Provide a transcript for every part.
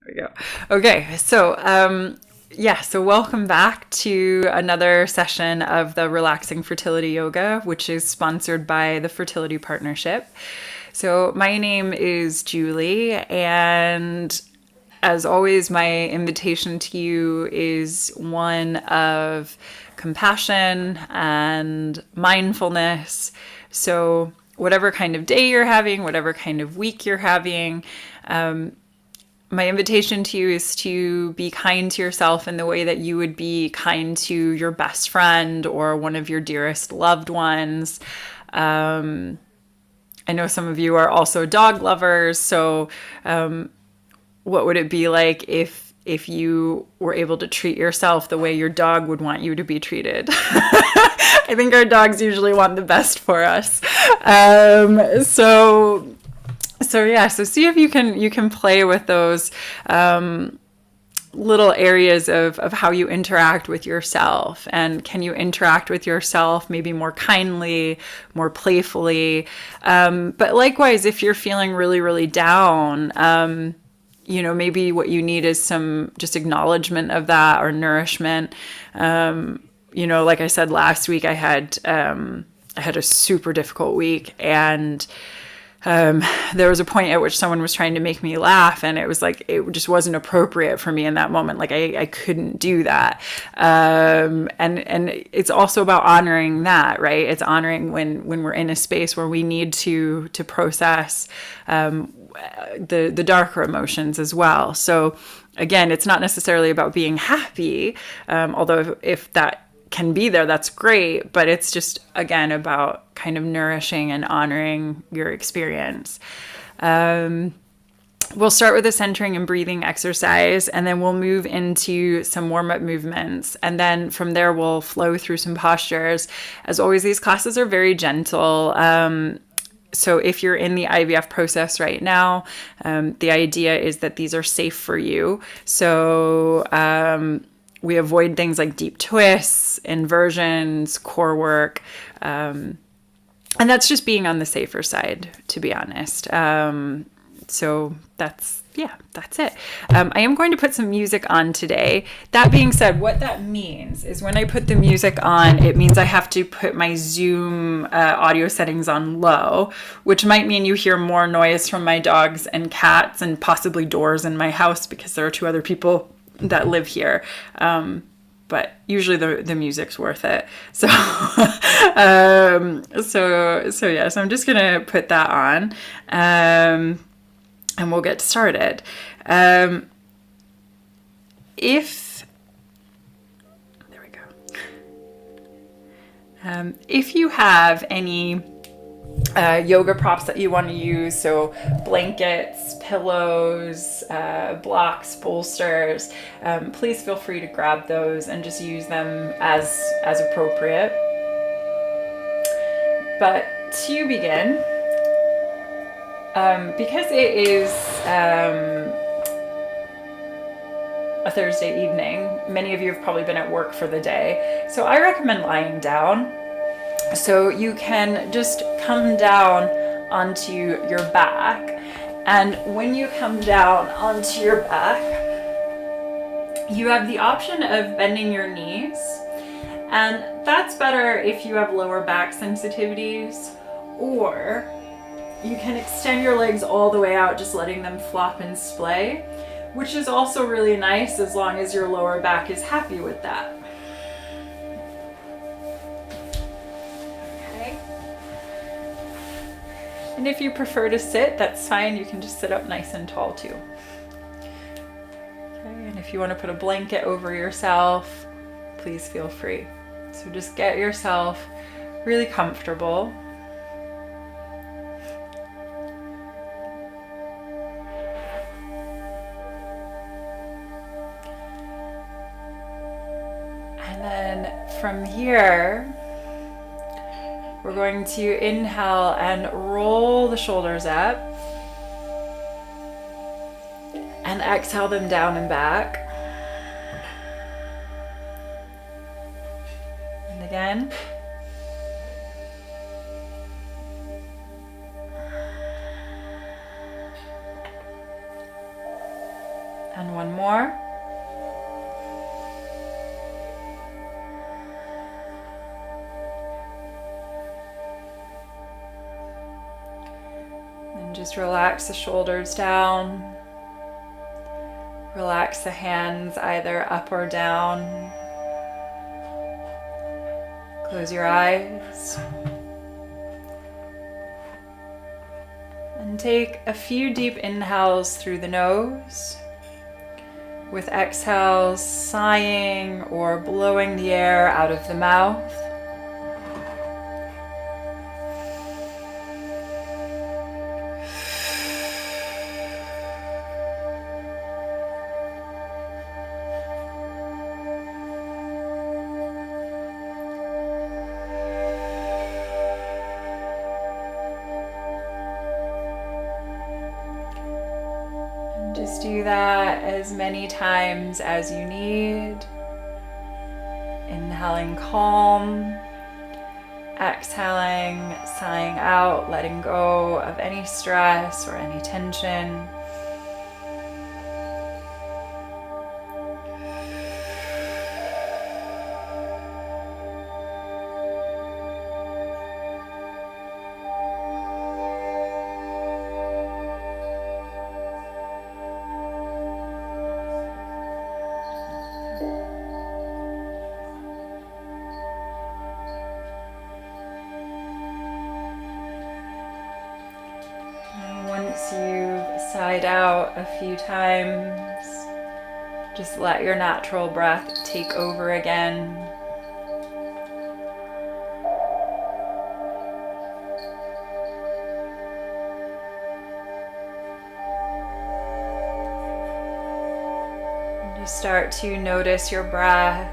There we go. Okay, so welcome back to another session of the Relaxing Fertility Yoga, which is sponsored by the Fertility Partnership. So my name is Julie, and as always, my invitation to you is one of compassion and mindfulness. So whatever kind of day you're having, whatever kind of week you're having, my invitation to you is to be kind to yourself in the way that you would be kind to your best friend or one of your dearest loved ones. I know some of you are also dog lovers, so what would it be like if you were able to treat yourself the way your dog would want you to be treated? I think our dogs usually want the best for us. So see if you can play with those little areas of how you interact with yourself, and can you interact with yourself maybe more kindly, more playfully, but likewise if you're feeling really, really down, maybe what you need is some just acknowledgement of that or nourishment. Like I said last week, I had a super difficult week, and there was a point at which someone was trying to make me laugh, and it was like, it just wasn't appropriate for me in that moment. Like I couldn't do that. And it's also about honoring that, right? It's honoring when we're in a space where we need to process, the darker emotions as well. So again, it's not necessarily about being happy. Although if that can be there, that's great, but it's just, again, about kind of nourishing and honoring your experience. We'll start with a centering and breathing exercise, and then we'll move into some warm-up movements. And then from there, we'll flow through some postures. As always, these classes are very gentle. So if you're in the IVF process right now, the idea is that these are safe for you. So we avoid things like deep twists, inversions, core work. And that's just being on the safer side, to be honest. So that's it. I am going to put some music on today. That being said, what that means is when I put the music on, it means I have to put my Zoom audio settings on low, which might mean you hear more noise from my dogs and cats and possibly doors in my house because there are two other people that live here. But usually the music's worth it. So, so I'm just gonna put that on, and we'll get started. If you have any yoga props that you want to use, so blankets, pillows, blocks, bolsters, please feel free to grab those and just use them as appropriate. But to begin, because it is a Thursday evening, many of you have probably been at work for the day, so I recommend lying down. So you can just come down onto your back, and when you come down onto your back, you have the option of bending your knees, and that's better if you have lower back sensitivities, or you can extend your legs all the way out, just letting them flop and splay, which is also really nice as long as your lower back is happy with that. And if you prefer to sit, that's fine. You can just sit up nice and tall too. Okay, and if you want to put a blanket over yourself, please feel free. So just get yourself really comfortable. And then from here, we're going to inhale and roll the shoulders up, and exhale them down and back. And again. And one more. And just relax the shoulders down. Relax the hands either up or down. Close your eyes. And take a few deep inhales through the nose, with exhales sighing or blowing the air out of the mouth. Just do that as many times as you need. Inhaling calm, exhaling, sighing out, letting go of any stress or any tension. Once you've sighed out a few times, just let your natural breath take over again. And you start to notice your breath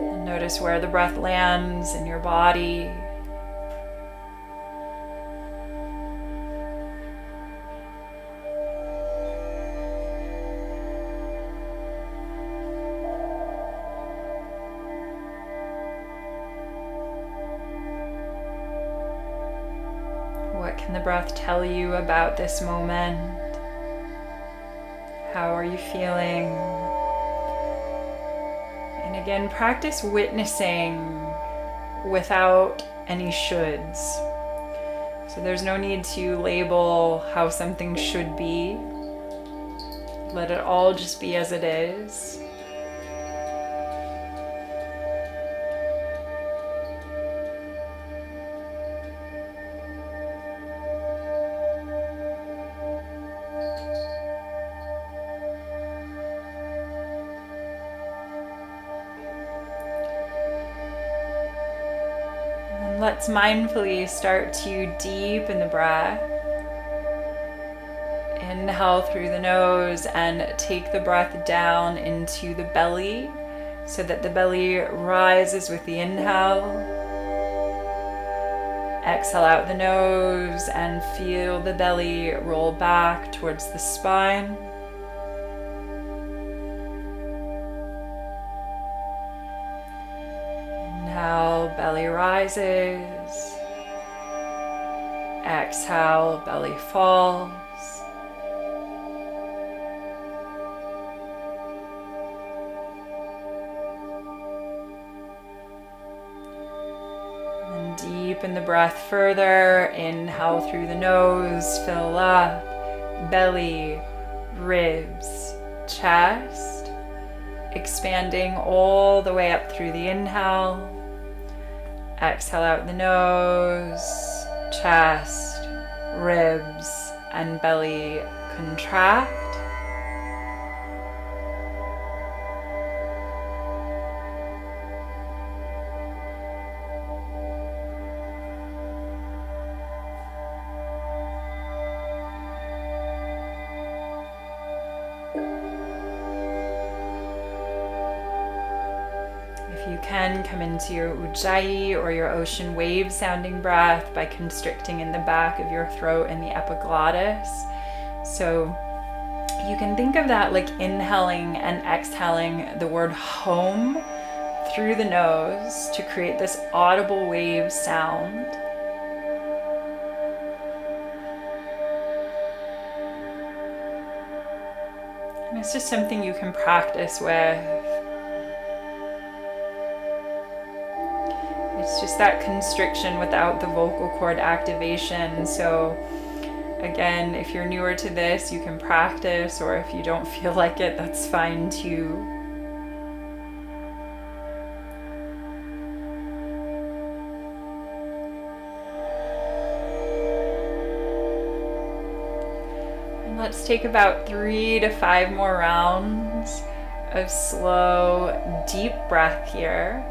and notice where the breath lands in your body. What can the breath tell you about this moment? How are you feeling? And again, practice witnessing without any shoulds. So there's no need to label how something should be. Let it all just be as it is. Let's mindfully start to deepen the breath. Inhale through the nose and take the breath down into the belly so that the belly rises with the inhale. Exhale out the nose and feel the belly roll back towards the spine. Inhale, belly rises. Exhale, belly falls. And deepen the breath further. Inhale through the nose, fill up, belly, ribs, chest, expanding all the way up through the inhale. Exhale out the nose, chest, ribs, and belly contract. If you can, come into your Ujjayi or your ocean wave sounding breath by constricting in the back of your throat and the epiglottis. So you can think of that like inhaling and exhaling the word home through the nose to create this audible wave sound. It's just something you can practice with. It's just that constriction without the vocal cord activation. So again, if you're newer to this, you can practice, or if you don't feel like it, that's fine too. And let's take about 3 to 5 more rounds of slow, deep breath here.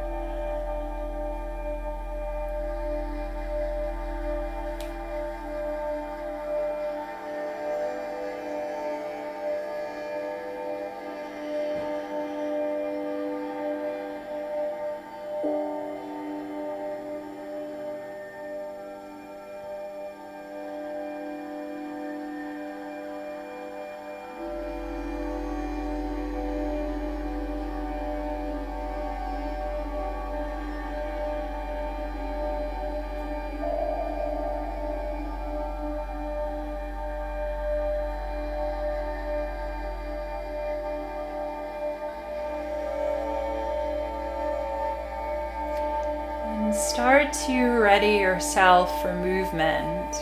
Start to ready yourself for movement.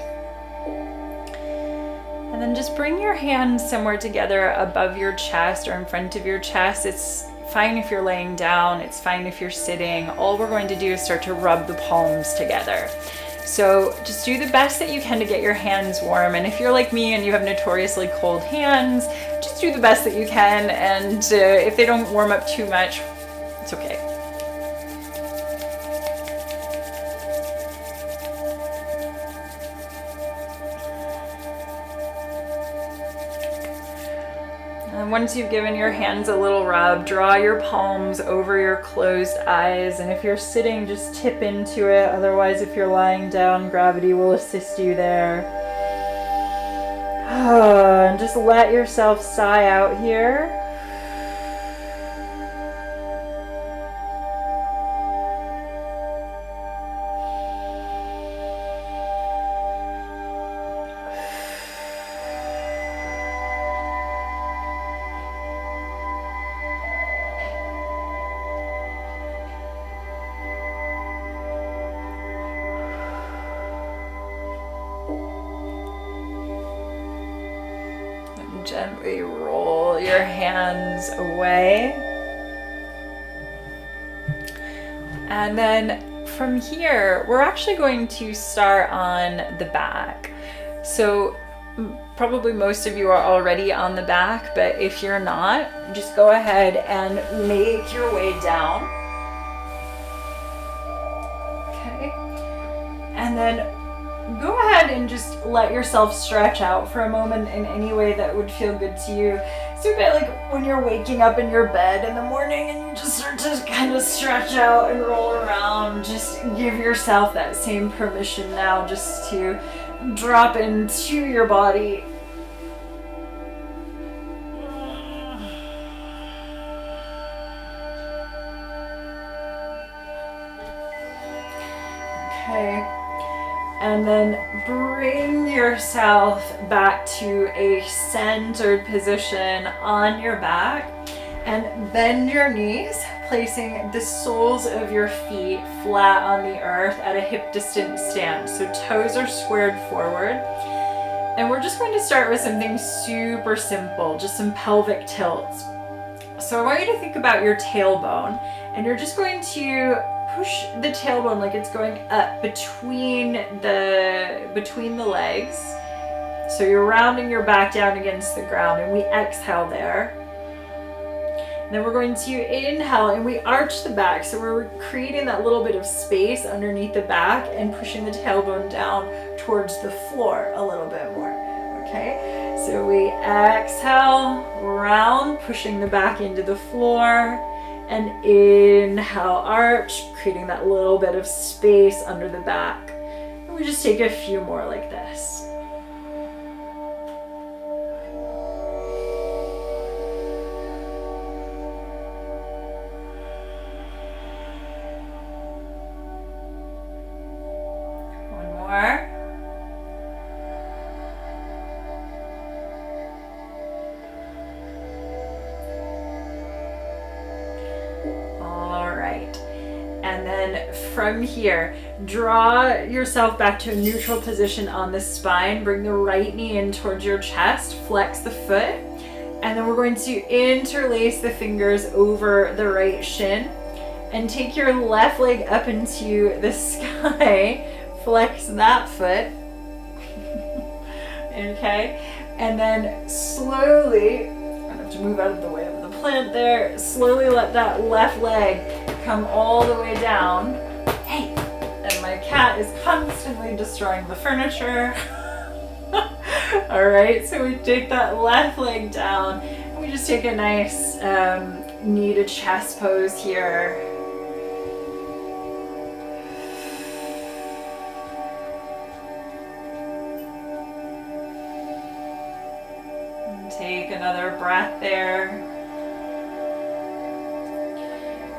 And then just bring your hands somewhere together above your chest or in front of your chest. It's fine if you're laying down, it's fine if you're sitting. All we're going to do is start to rub the palms together. So just do the best that you can to get your hands warm. And if you're like me and you have notoriously cold hands, just do the best that you can. And if they don't warm up too much, it's okay. Once you've given your hands a little rub, draw your palms over your closed eyes. And if you're sitting, just tip into it. Otherwise, if you're lying down, gravity will assist you there. And just let yourself sigh out here. Gently roll your hands away. And then from here, we're actually going to start on the back. So probably most of you are already on the back, but if you're not, just go ahead and make your way down. Okay. And then go ahead and just let yourself stretch out for a moment in any way that would feel good to you. It's a bit like when you're waking up in your bed in the morning and you just start to kind of stretch out and roll around. Just give yourself that same permission now just to drop into your body. Okay. And then bring yourself back to a centered position on your back and bend your knees, placing the soles of your feet flat on the earth at a hip distance stance. So toes are squared forward. And we're just going to start with something super simple, just some pelvic tilts. So I want you to think about your tailbone, and you're just going to push the tailbone like it's going up between the legs. So you're rounding your back down against the ground, and we exhale there. And then we're going to inhale and we arch the back. So we're creating that little bit of space underneath the back and pushing the tailbone down towards the floor a little bit more. Okay, so we exhale, round, pushing the back into the floor, and inhale, arch, creating that little bit of space under the back. And we just take a few more like this. One more. from here, draw yourself back to a neutral position on the spine. Bring the right knee in towards your chest, flex the foot, and then we're going to interlace the fingers over the right shin and take your left leg up into the sky. Flex that foot. Okay, and then slowly, I'm gonna have to move out of the way of the plant there. Slowly let that left leg come all the way down. Hey, and my cat is constantly destroying the furniture. All right, so we take that left leg down and we just take a nice knee to chest pose here. And take another breath there.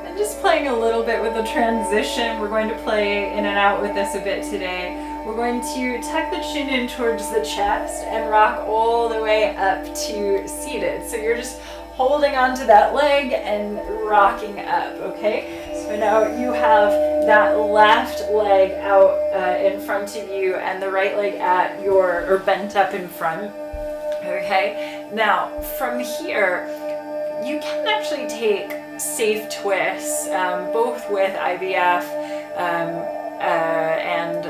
And just playing a little bit with the transition. We're going to play in and out with this a bit today. We're going to tuck the chin in towards the chest and rock all the way up to seated. So you're just holding onto that leg and rocking up, okay? So now you have that left leg out in front of you and the right leg at or bent up in front, okay? Now, from here, you can actually take safe twists, both with IVF, and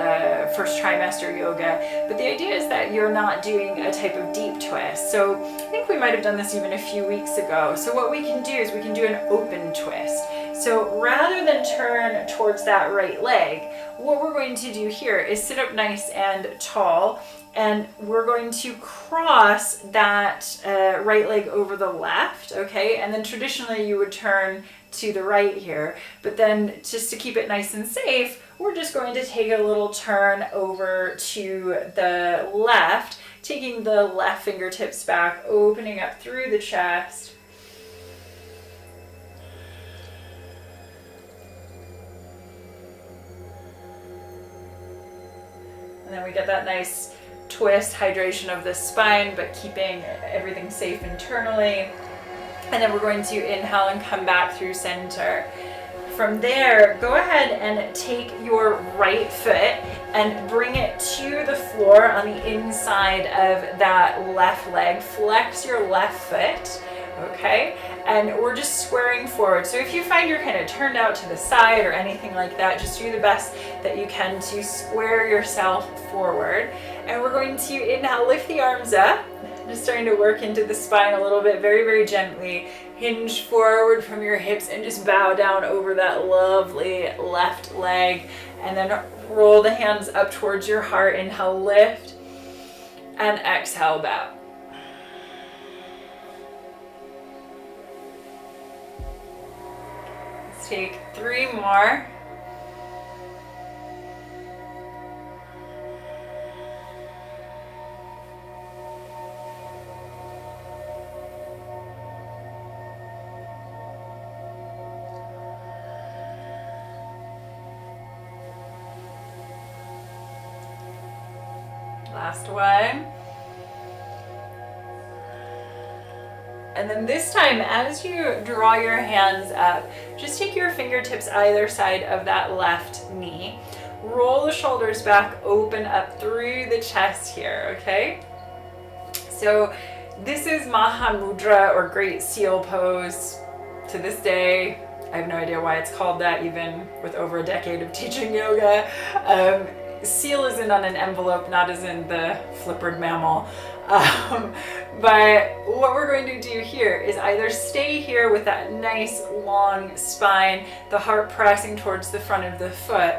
first trimester yoga, but the idea is that you're not doing a type of deep twist. So I think we might have done this even a few weeks ago. So what we can do is we can do an open twist. So rather than turn towards that right leg, what we're going to do here is sit up nice and tall, and we're going to cross that right leg over the left, okay? And then traditionally you would turn to the right here, but then just to keep it nice and safe, we're just going to take a little turn over to the left, taking the left fingertips back, opening up through the chest. And then we get that nice twist, hydration of the spine, but keeping everything safe internally. And then we're going to inhale and come back through center. From there, go ahead and take your right foot and bring it to the floor on the inside of that left leg. Flex your left foot, okay? And we're just squaring forward. So if you find you're kind of turned out to the side or anything like that, just do the best that you can to square yourself forward. And we're going to inhale, lift the arms up. Just starting to work into the spine a little bit, very, very gently. Hinge forward from your hips and just bow down over that lovely left leg. And then roll the hands up towards your heart. Inhale, lift, and exhale, bow. Let's take 3 more. Last one. And then this time, as you draw your hands up, just take your fingertips either side of that left knee. Roll the shoulders back, open up through the chest here, okay? So this is Mahamudra, or Great Seal pose. To this day, I have no idea why it's called that, even with over a decade of teaching yoga. Seal is in on an envelope, not as in the flippered mammal. But what we're going to do here is either stay here with that nice long spine, the heart pressing towards the front of the foot,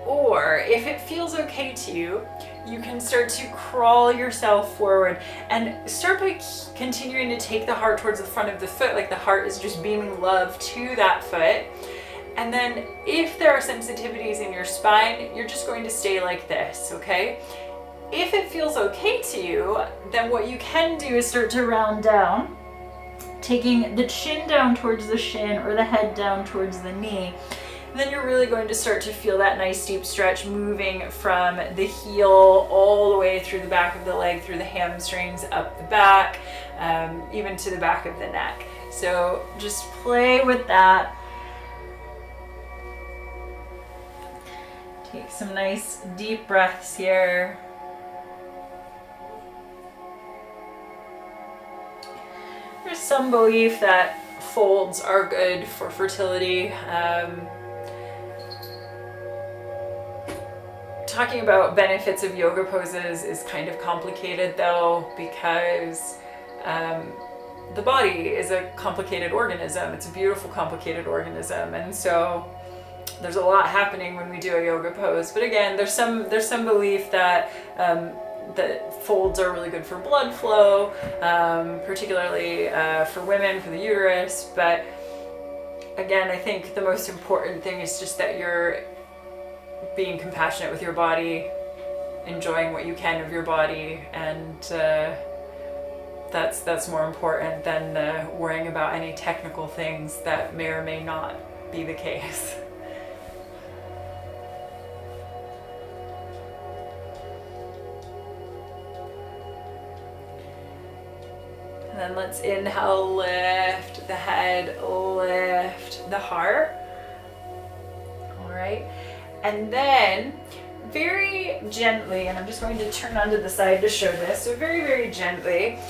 or if it feels okay to you, you can start to crawl yourself forward and start by continuing to take the heart towards the front of the foot, like the heart is just beaming love to that foot. And then if there are sensitivities in your spine, you're just going to stay like this, okay? If it feels okay to you, then what you can do is start to round down, taking the chin down towards the shin or the head down towards the knee. And then you're really going to start to feel that nice deep stretch moving from the heel all the way through the back of the leg, through the hamstrings, up the back, even to the back of the neck. So just play with that. Take some nice deep breaths here. There's some belief that folds are good for fertility. Talking about benefits of yoga poses is kind of complicated though, because the body is a complicated organism. It's a beautiful, complicated organism. And so there's a lot happening when we do a yoga pose. But again, there's some belief that that folds are really good for blood flow, particularly for women, for the uterus. But again, I think the most important thing is just that you're being compassionate with your body, enjoying what you can of your body, and that's more important than worrying about any technical things that may or may not be the case. And then let's inhale, lift the head, lift the heart. All right. And then very gently, and I'm just going to turn onto the side to show this. So very, very gently,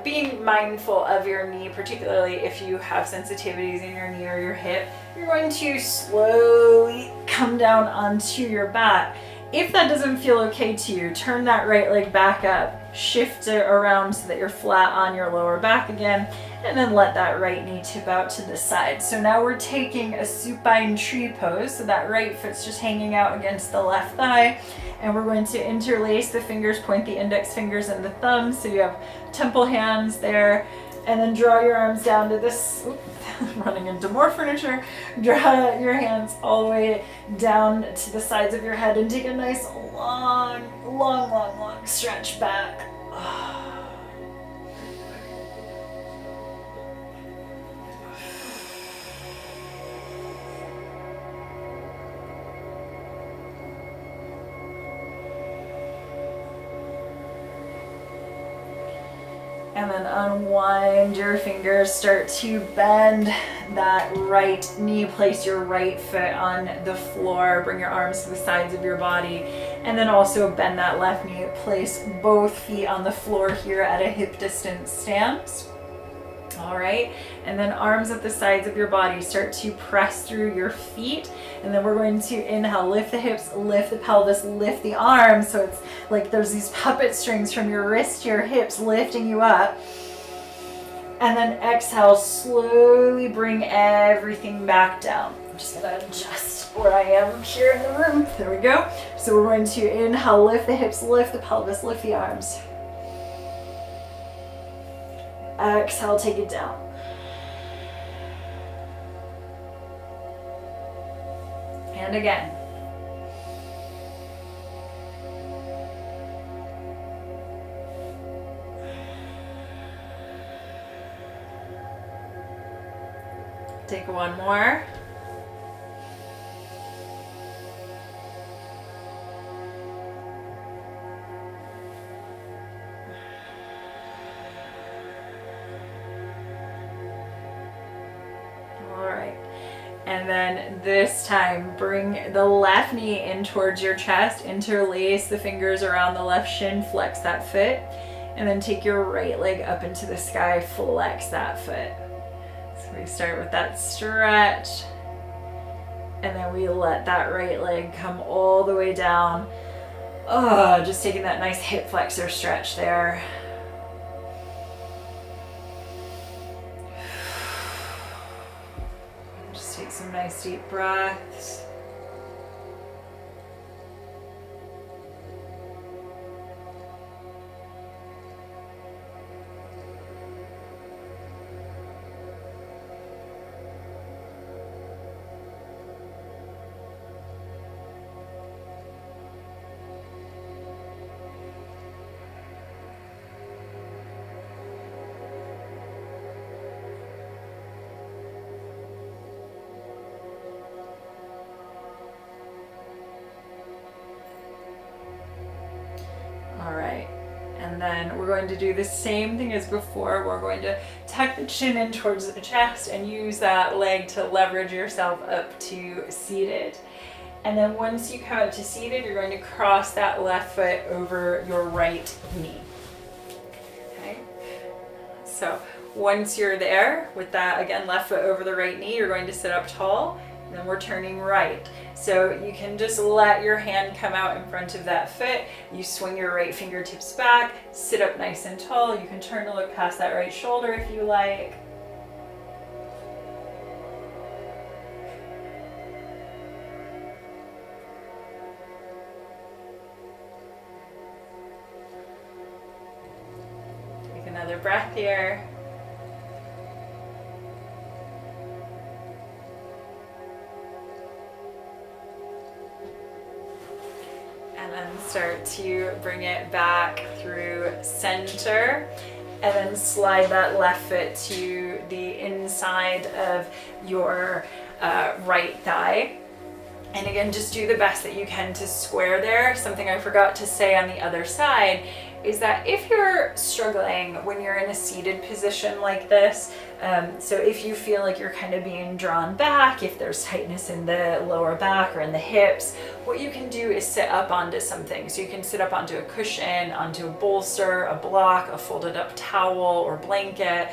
being mindful of your knee, particularly if you have sensitivities in your knee or your hip, you're going to slowly come down onto your back. If that doesn't feel okay to you, turn that right leg back up, shift it around so that you're flat on your lower back again, and then let that right knee tip out to the side. So now we're taking a supine tree pose, so that right foot's just hanging out against the left thigh, and we're going to interlace the fingers, point the index fingers and the thumbs, so you have temple hands there, and then draw your arms down to this, running into more furniture, draw your hands all the way down to the sides of your head and take a nice long stretch back. And then unwind your fingers, start to bend that right knee, place your right foot on the floor, bring your arms to the sides of your body, and then also bend that left knee, place both feet on the floor here at a hip distance stance. All right, and then arms at the sides of your body, start to press through your feet, and then we're going to inhale, lift the hips, lift the pelvis, lift the arms, so it's like there's these puppet strings from your wrist to your hips lifting you up. And then exhale, slowly bring everything back down. I'm just gonna adjust where I am here in the room. There we go. So we're going to inhale, lift the hips, lift the pelvis, lift the arms. Exhale, take it down. And again. Take one more. And then this time, bring the left knee in towards your chest, interlace the fingers around the left shin, flex that foot, and then take your right leg up into the sky, flex that foot. So we start with that stretch, and then we let that right leg come all the way down. Oh, just taking that nice hip flexor stretch there. Take some nice deep breaths. All right, and then we're going to do the same thing as before. We're going to tuck the chin in towards the chest and use that leg to leverage yourself up to seated. And then once you come out to seated, you're going to cross that left foot over your right knee. Okay? So once you're there with that, again, left foot over the right knee, you're going to sit up tall, and then we're turning right. So you can just let your hand come out in front of that foot. You swing your right fingertips back, sit up nice and tall. You can turn to look past that right shoulder if you like. Take another breath here. And then start to bring it back through center, and then slide that left foot to the inside of your right thigh. And again, just do the best that you can to square there. Something I forgot to say on the other side is that if you're struggling when you're in a seated position like this, so if you feel like you're kind of being drawn back, if there's tightness in the lower back or in the hips, what you can do is sit up onto something. So you can sit up onto a cushion, onto a bolster, a block, a folded up towel or blanket,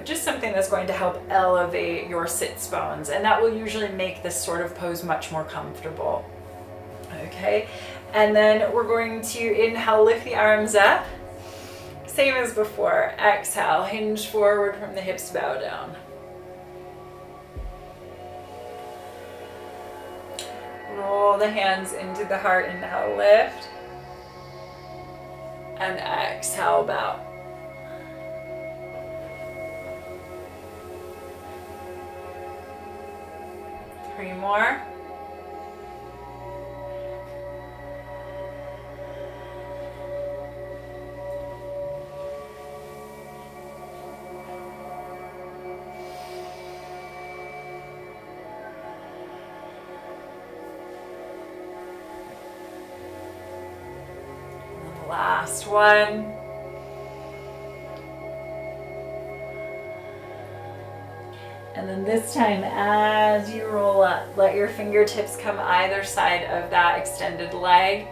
just something that's going to help elevate your sits bones. And that will usually make this sort of pose much more comfortable. Okay, and then we're going to inhale, lift the arms up. Same as before. Exhale, hinge forward from the hips, bow down. Roll the hands into the heart, inhale, lift. And exhale, bow. Three more. Last one. And then this time, as you roll up, let your fingertips come either side of that extended leg.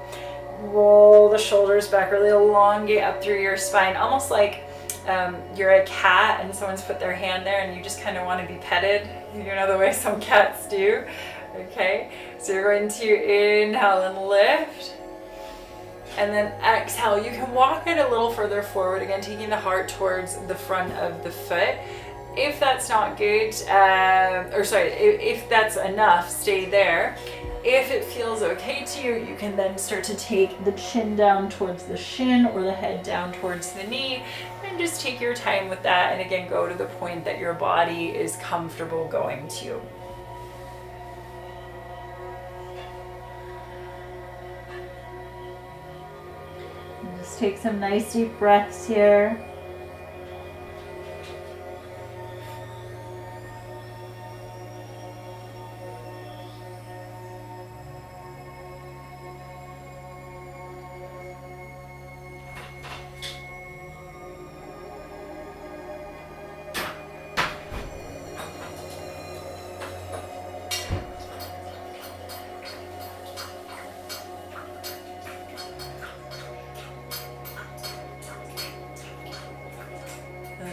Roll the shoulders back, really elongate up through your spine, almost like you're a cat and someone's put their hand there and you just kind of want to be petted. You know the way some cats do. Okay, so you're going to inhale and lift. And then exhale, you can walk it a little further forward, again, taking the heart towards the front of the foot. If that's not good, if that's enough, stay there. If it feels okay to you, you can then start to take the chin down towards the shin or the head down towards the knee, and just take your time with that. And again, go to the point that your body is comfortable going to. Just take some nice deep breaths here.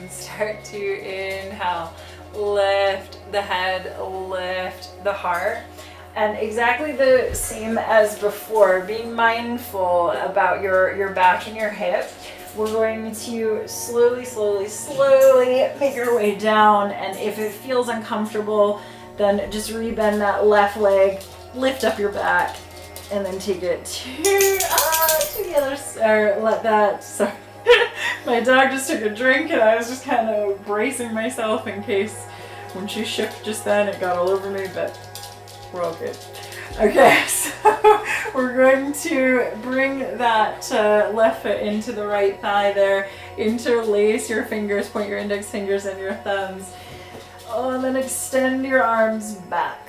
Start to inhale, lift the head, lift the heart. And exactly the same as before, being mindful about your back and your hip. We're going to slowly make your way down. And if it feels uncomfortable, then just rebend that left leg, lift up your back, and then take it to the other side. My dog just took a drink and I was just kind of bracing myself in case when she shook just then it got all over me, but we're all good. Okay, so we're going to bring that left foot into the right thigh there. Interlace your fingers, point your index fingers and your thumbs. Oh, and then extend your arms back.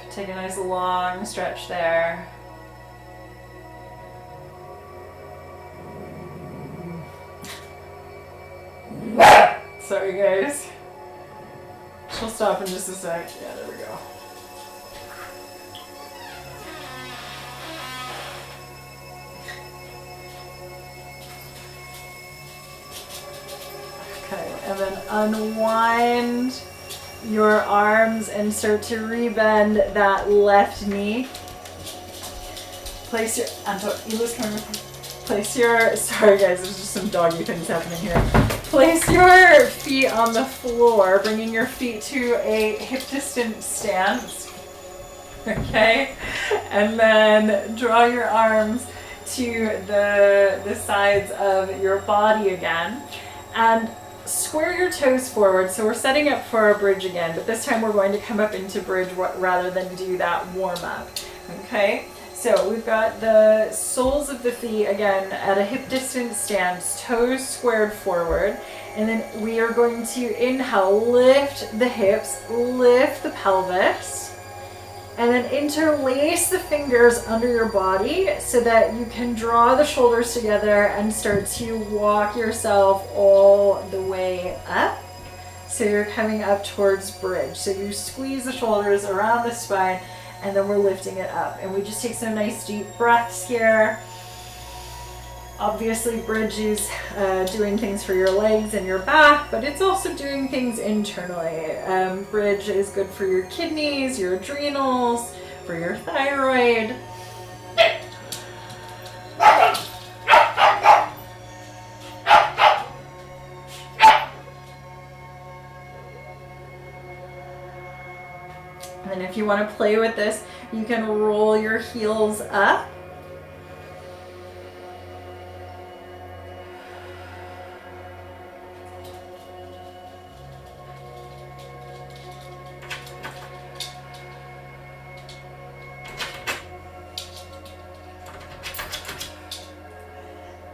Take a nice long stretch there. Sorry guys. She'll stop in just a sec. Yeah, there we go. Okay, and then unwind your arms and start to rebend that left knee. Place your, sorry guys, there's just some doggy things happening here. Place your feet on the floor, bringing your feet to a hip distance stance. Okay, and then draw your arms to the sides of your body again, and square your toes forward. So we're setting up for our bridge again, but this time we're going to come up into bridge rather than do that warm up. Okay, so we've got the soles of the feet again at a hip distance stance, toes squared forward, and then we are going to inhale, lift the hips, lift the pelvis, and then interlace the fingers under your body so that you can draw the shoulders together and start to walk yourself all the way up. So you're coming up towards bridge. So you squeeze the shoulders around the spine, and then we're lifting it up. And we just take some nice deep breaths here. Obviously, bridge is doing things for your legs and your back, but it's also doing things internally. Bridge is good for your kidneys, your adrenals, for your thyroid. And then if you want to play with this, you can roll your heels up.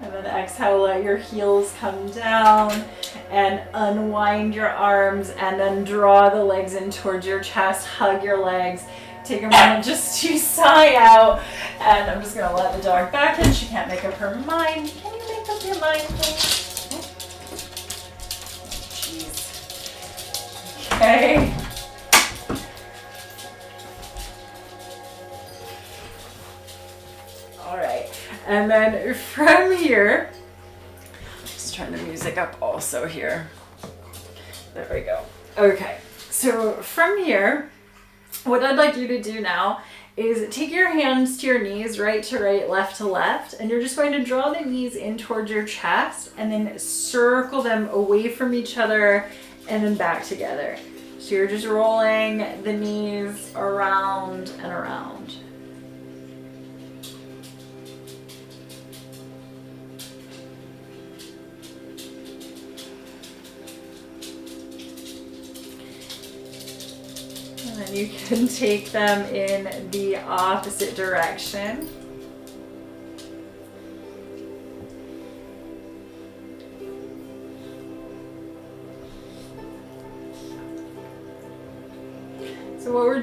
And then exhale, let your heels come down and unwind your arms, and then draw the legs in towards your chest, hug your legs. Take a moment just to sigh out, and I'm just gonna let the dog back in. She can't make up her mind. Can you make up your mind, please? Jeez. Okay. All right, and then from here, just turn the music up also here. There we go. Okay, so from here, what I'd like you to do now is take your hands to your knees, right to right, left to left, and you're just going to draw the knees in towards your chest and then circle them away from each other and then back together. So you're just rolling the knees around and around. And then you can take them in the opposite direction. So what we're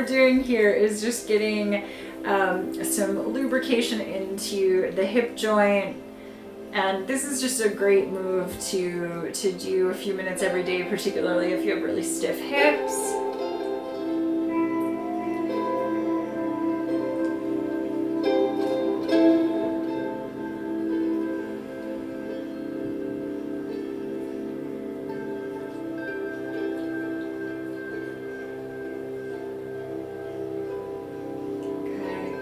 doing here is just getting some lubrication into the hip joint. And this is just a great move to do a few minutes every day, particularly if you have really stiff hips. Okay,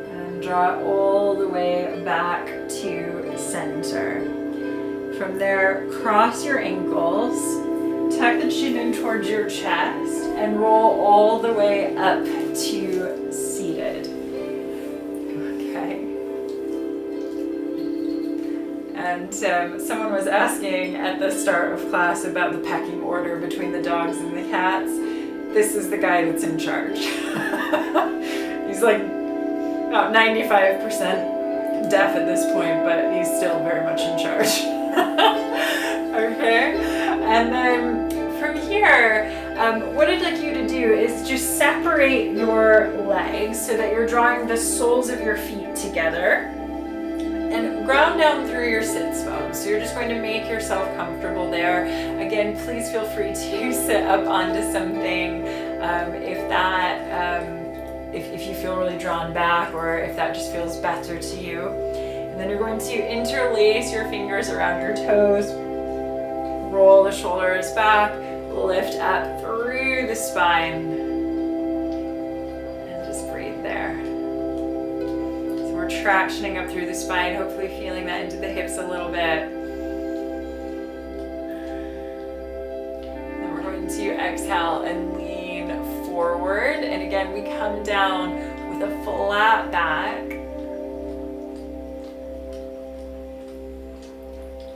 and draw all the way back to center. From there, cross your ankles, tuck the chin in towards your chest, and roll all the way up to seated. Okay. And someone was asking at the start of class about the pecking order between the dogs and the cats. This is the guy that's in charge. He's like about 95% deaf at this point, but he's still very much in charge. Okay, and then from here, what I'd like you to do is just separate your legs so that you're drawing the soles of your feet together, And ground down through your sits bones. So you're just going to make yourself comfortable there. Again, please feel free to sit up onto something if you feel really drawn back, or if that just feels better to you. And then you're going to interlace your fingers around your toes, roll the shoulders back, lift up through the spine, and just breathe there. So we're tractioning up through the spine, hopefully feeling that into the hips a little bit. Then we're going to exhale and lean forward, and again we come down with a flat back.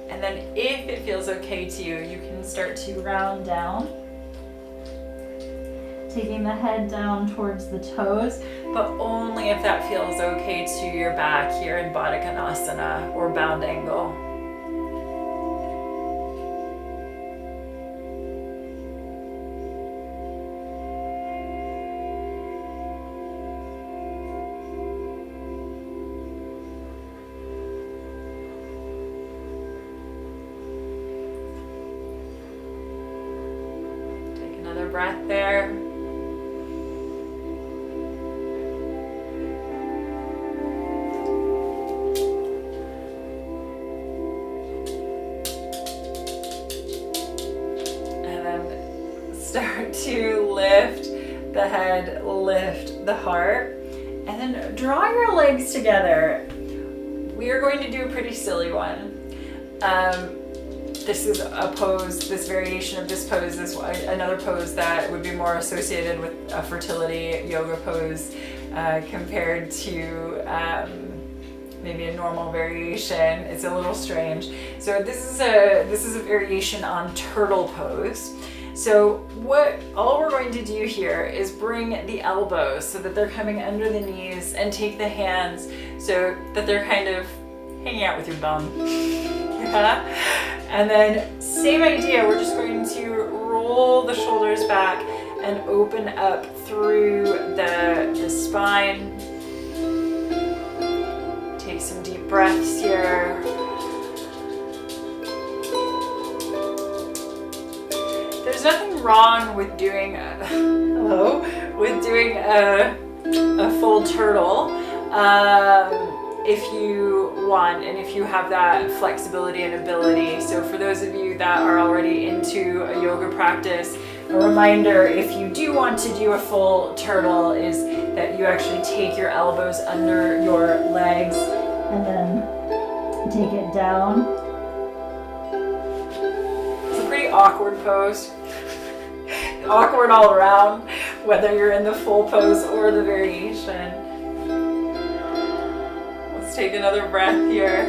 And then if it feels okay to you, you can start to round down, taking the head down towards the toes, but only if that feels okay to your back here in Baddha Konasana or bound angle. Breath there. And then start to lift the head, lift the heart, and then draw your legs together. We are going to do a pretty silly one. This is a pose, this variation of this pose is another pose that would be more associated with a fertility yoga pose compared to maybe a normal variation. It's a little strange. So this is a variation on turtle pose. So all we're going to do here is bring the elbows so that they're coming under the knees, and take the hands so that they're kind of hanging out with your bum. Yeah. And then same idea, we're just going to roll the shoulders back and open up through the spine. Take some deep breaths here. There's nothing wrong with doing a full turtle. If you want, and if you have that flexibility and ability. So for those of you that are already into a yoga practice, a reminder, if you do want to do a full turtle, is that you actually take your elbows under your legs and then take it down. It's a pretty awkward pose. Awkward all around, whether you're in the full pose or the variation. Take another breath here.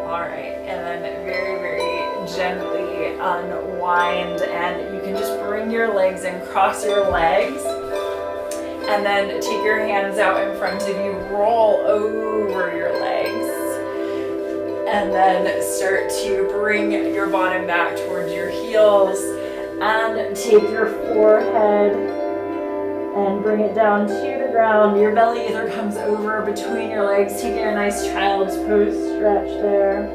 All right, and then very, very gently unwind, and you can just bring your legs and cross your legs, and then take your hands out in front of you, roll over your legs. And then start to bring your bottom back towards your heels, and take your forehead and bring it down to the ground. Your belly either comes over between your legs, taking a nice child's pose stretch there.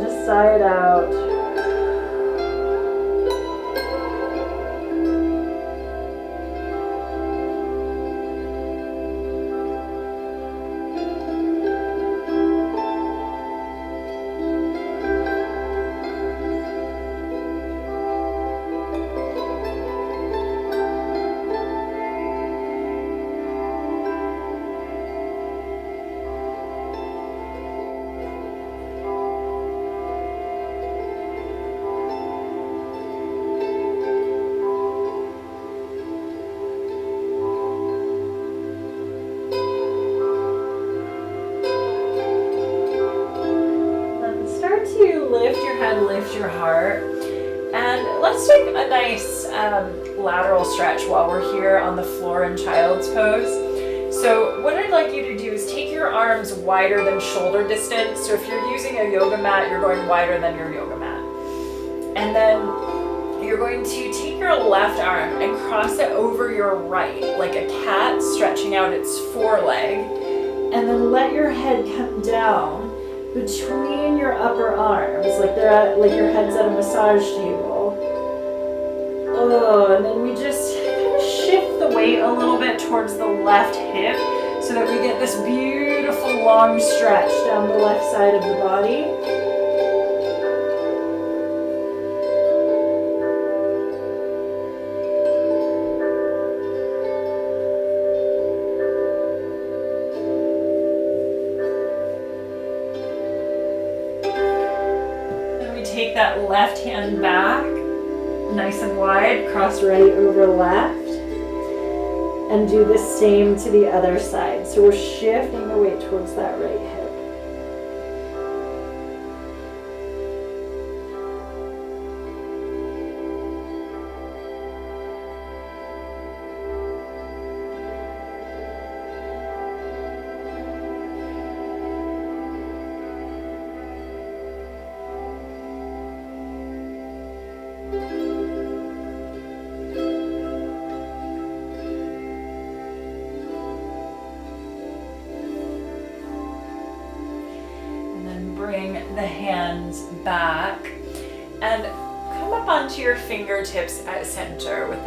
Just sigh it out. Lift your heart, and let's take a nice lateral stretch while we're here on the floor in child's pose. So what I'd like you to do is take your arms wider than shoulder distance. So if you're using a yoga mat, you're going wider than your yoga mat. And then you're going to take your left arm and cross it over your right, like a cat stretching out its foreleg. And then let your head come down between your upper arms, like your head's at a massage table. Oh, and then we just kind of shift the weight a little bit towards the left hip so that we get this beautiful long stretch down the left side of the body. Take that left hand back, nice and wide, cross right over left, and do the same to the other side. So we're shifting the weight towards that right hip. Bring the hands back and come up onto your fingertips at center with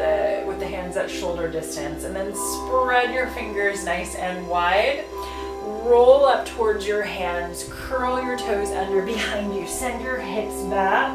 the hands at shoulder distance, and then spread your fingers nice and wide. Roll up towards your hands, curl your toes under behind you, send your hips back,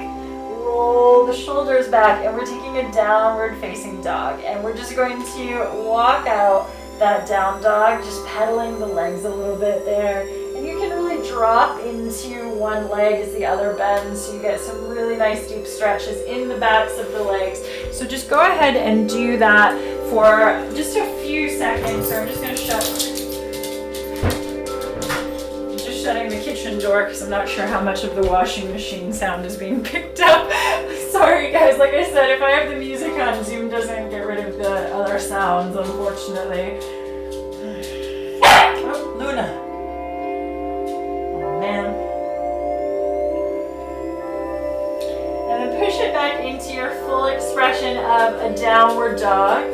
roll the shoulders back, and we're taking a downward facing dog, and we're just going to walk out that down dog, just pedaling the legs a little bit there. And you can really drop into one leg as the other bends, so you get some really nice deep stretches in the backs of the legs. So just go ahead and do that for just a few seconds. So I'm just going to shutting the kitchen door because I'm not sure how much of the washing machine sound is being picked up. Sorry guys, like I said, if I have the music on, Zoom doesn't get rid of the other sounds, unfortunately. Oh, Luna. And then push it back into your full expression of a downward dog.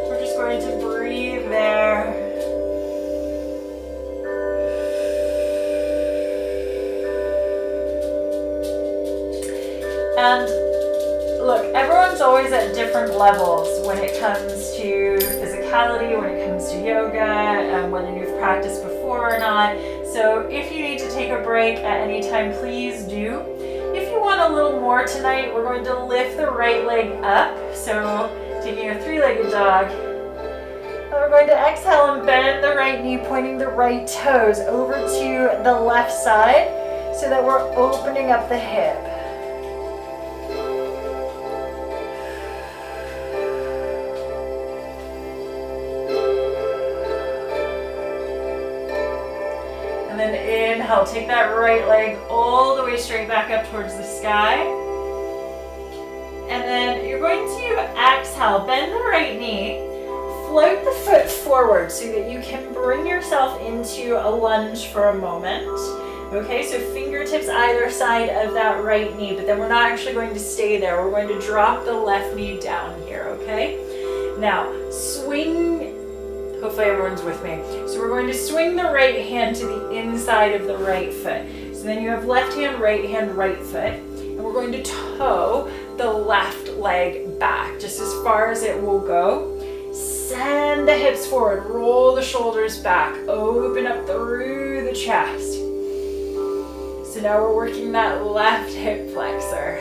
We're just going to breathe there. And look, everyone's always at different levels when it comes to physicality, when it comes to yoga, and whether you've practiced before or not. So if you need to take a break at any time, please do. If you want a little more tonight, we're going to lift the right leg up. So taking a three-legged dog. And we're going to exhale and bend the right knee, pointing the right toes over to the left side so that we're opening up the hip. And then inhale, take that right leg all the way straight back up towards the sky. And then you're going to exhale, bend the right knee, float the foot forward so that you can bring yourself into a lunge for a moment. Okay, so fingertips either side of that right knee, but then we're not actually going to stay there. We're going to drop the left knee down here, okay? Now, swing. Hopefully everyone's with me. So we're going to swing the right hand to the inside of the right foot. So then you have left hand, right foot. And we're going to toe the left leg back, just as far as it will go. Send the hips forward, roll the shoulders back, open up through the chest. So now we're working that left hip flexor.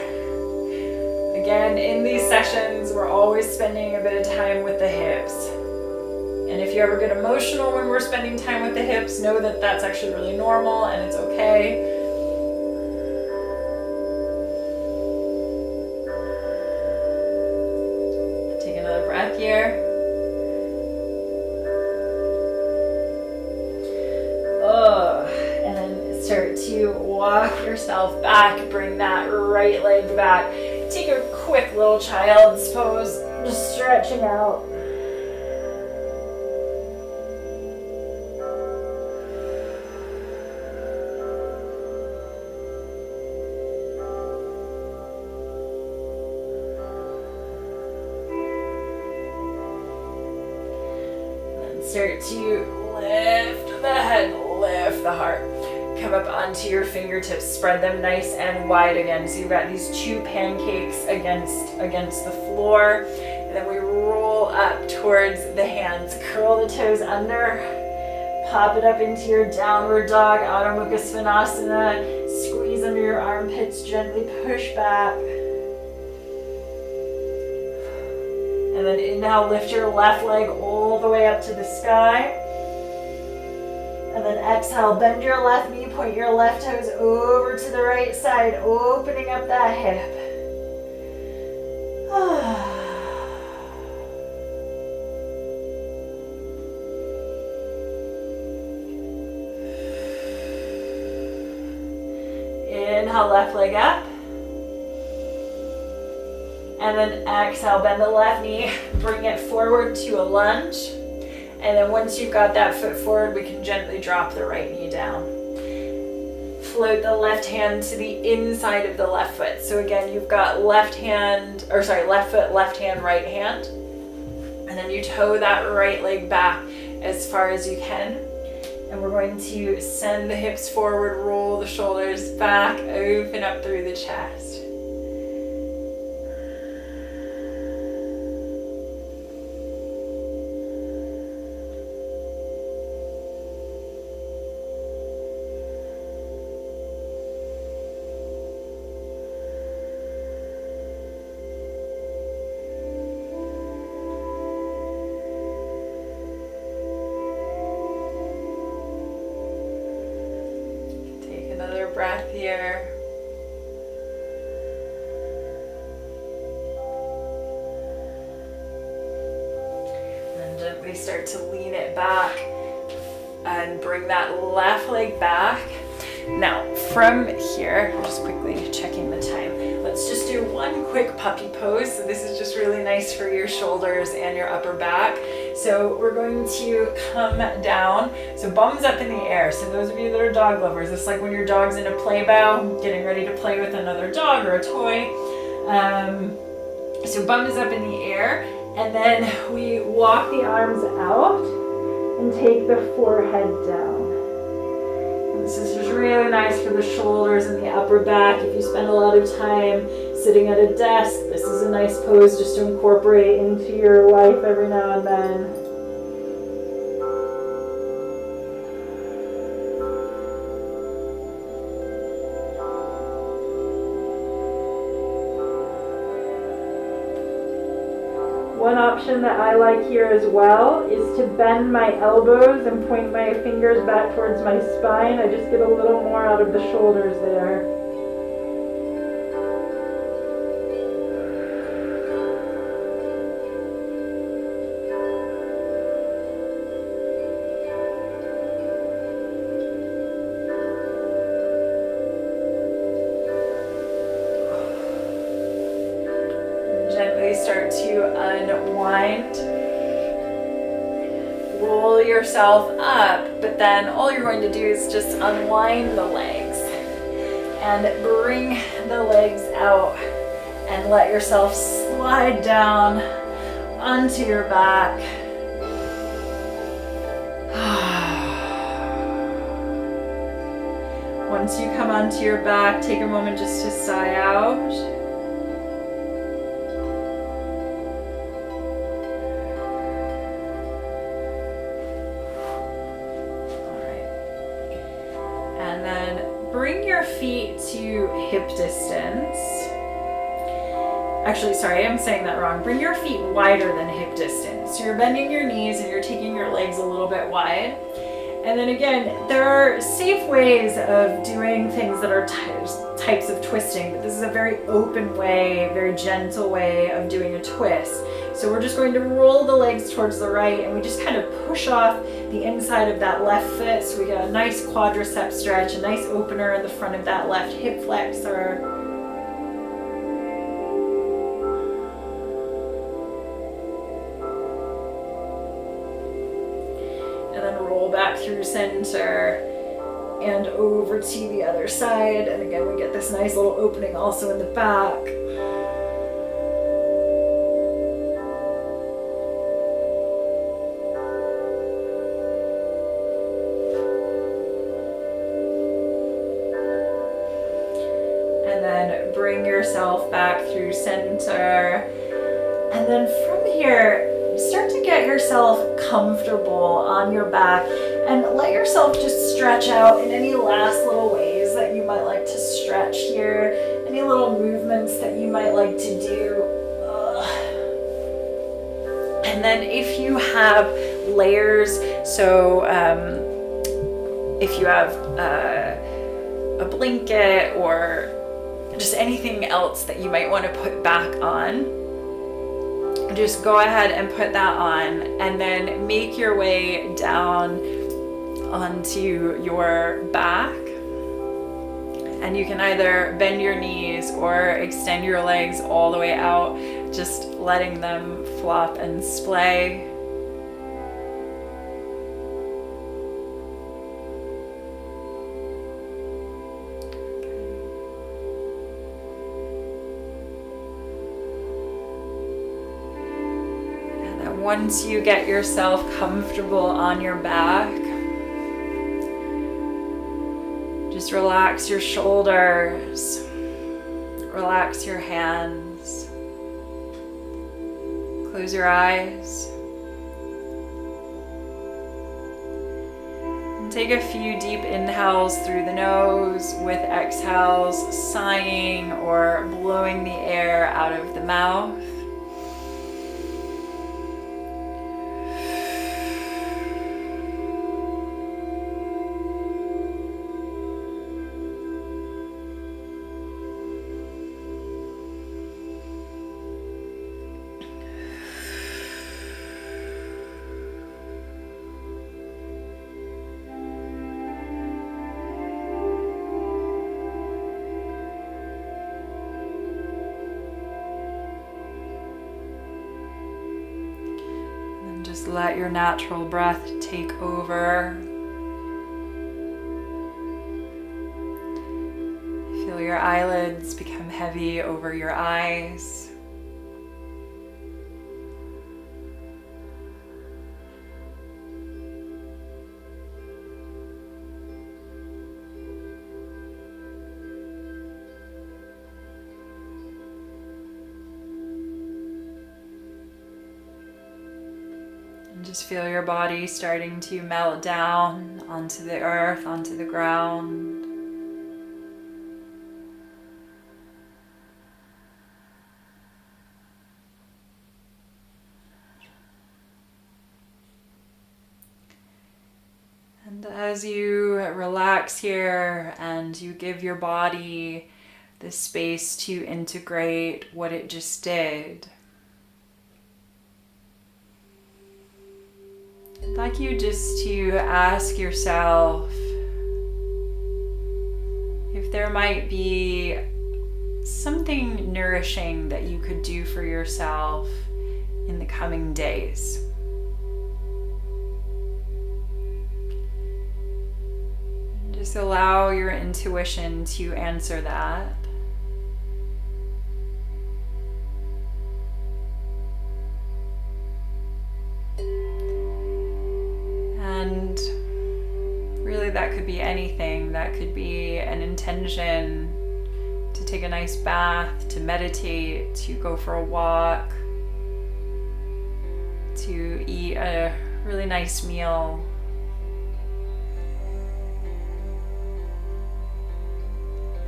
Again, in these sessions, we're always spending a bit of time with the hips. And if you ever get emotional when we're spending time with the hips, know that that's actually really normal and it's okay. Take another breath here. And then start to walk yourself back, bring that right leg back. Take a quick little child's pose. Just stretching out. Start to lift the head, lift the heart. Come up onto your fingertips, spread them nice and wide again. So you've got these two pancakes against the floor. And then we roll up towards the hands. Curl the toes under. Pop it up into your downward dog, Adho Mukha Svanasana. Squeeze under your armpits, gently push back. And then inhale, lift your left leg all the way up to the sky. And then exhale, bend your left knee, point your left toes over to the right side, opening up that hip. Inhale, left leg up. And then exhale, bend the left knee, bring it forward to a lunge. And then once you've got that foot forward, we can gently drop the right knee down. Float the left hand to the inside of the left foot. So again, you've got left foot, left hand, right hand. And then you toe that right leg back as far as you can. And we're going to send the hips forward, roll the shoulders back, open up through the chest. Breath here. And gently start to lean it back and bring that left leg back. Now from here, just quickly checking the time. Let's just do one quick puppy pose. So this is just really nice for your shoulders and your upper back. So we're going to come down, so bums up in the air. So those of you that are dog lovers, it's like when your dog's in a play bow, getting ready to play with another dog or a toy. So bum is up in the air, and then we walk the arms out and take the forehead down. And this is just really nice for the shoulders and the upper back. If you spend a lot of time sitting at a desk, this is a nice pose just to incorporate into your life every now and then. One option that I like here as well is to bend my elbows and point my fingers back towards my spine. I just get a little more out of the shoulders there. Start to unwind. Roll yourself up, but then all you're going to do is just unwind the legs and bring the legs out and let yourself slide down onto your back. Once you come onto your back, take a moment just to sigh out. Bring your feet to hip distance. Actually, sorry, I'm saying that wrong. Bring your feet wider than hip distance. So you're bending your knees and you're taking your legs a little bit wide. And then again, there are safe ways of doing things that are types of twisting, but this is a very open way, very gentle way of doing a twist. So we're just going to roll the legs towards the right and we just kind of push off the inside of that left foot. So we get a nice quadricep stretch, a nice opener in the front of that left hip flexor. And then roll back through center and over to the other side. And again, we get this nice little opening also in the back. And then bring yourself back through center. And then from here, start to get yourself comfortable on your back and let yourself just stretch out in any last little ways that you might like to stretch here, any little movements that you might like to do. And then if you have layers, so if you have a blanket or just anything else that you might want to put back on, just go ahead and put that on, and then make your way down onto your back. And you can either bend your knees or extend your legs all the way out, just letting them flop and splay. Once you get yourself comfortable on your back, just relax your shoulders, relax your hands, close your eyes, and take a few deep inhales through the nose with exhales sighing or blowing the air out of the mouth. Just let your natural breath take over. Feel your eyelids become heavy over your eyes. Just feel your body starting to melt down onto the earth, onto the ground. And as you relax here and you give your body the space to integrate what it just did, I'd like you just to ask yourself if there might be something nourishing that you could do for yourself in the coming days. And just allow your intuition to answer that. And really that could be anything. That could be an intention to take a nice bath, to meditate, to go for a walk, to eat a really nice meal.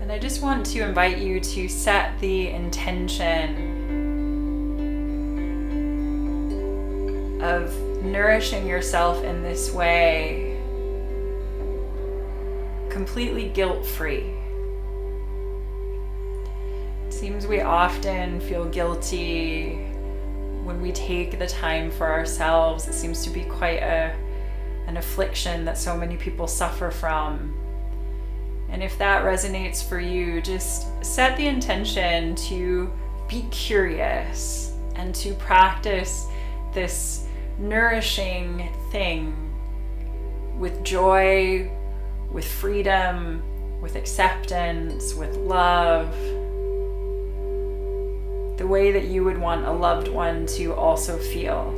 And I just want to invite you to set the intention of nourishing yourself in this way, completely guilt-free. It seems we often feel guilty when we take the time for ourselves. It seems to be quite an affliction that so many people suffer from. And if that resonates for you, just set the intention to be curious and to practice this nourishing thing with joy, with freedom, with acceptance, with love, the way that you would want a loved one to also feel.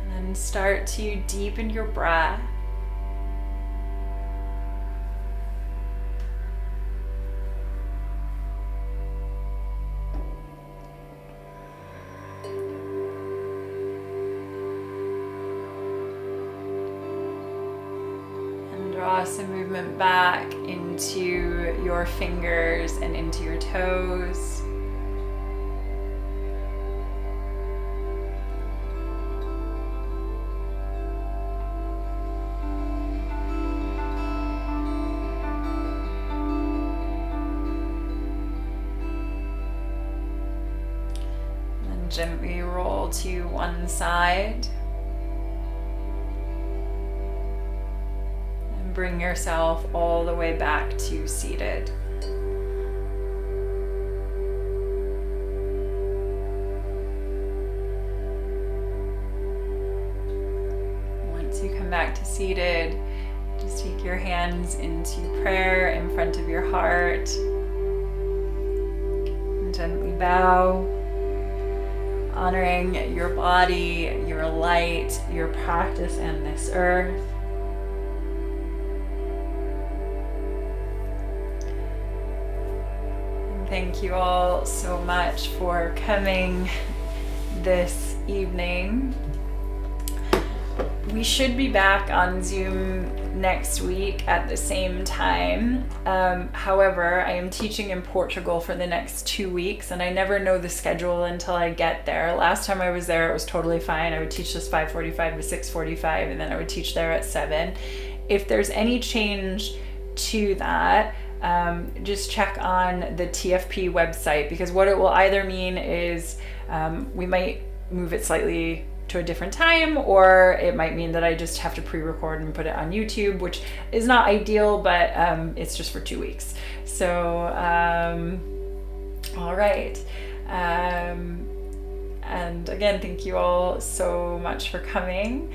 And then start to deepen your breath. Draw some movement back into your fingers and into your toes. And then gently roll to one side. Bring yourself all the way back to seated. Once you come back to seated, just take your hands into prayer in front of your heart and gently bow, honoring your body, your light, your practice, and this earth. Thank you all so much for coming this evening. We should be back on Zoom next week at the same time. However, I am teaching in Portugal for the next 2 weeks, and I never know the schedule until I get there. Last time I was there, it was totally fine. I would teach this 5:45 to 6:45, and then I would teach there at 7. If there's any change to that, just check on the TFP website, because what it will either mean is we might move it slightly to a different time, or it might mean that I just have to pre-record and put it on YouTube, which is not ideal, but it's just for 2 weeks. So, all right. And again, thank you all so much for coming.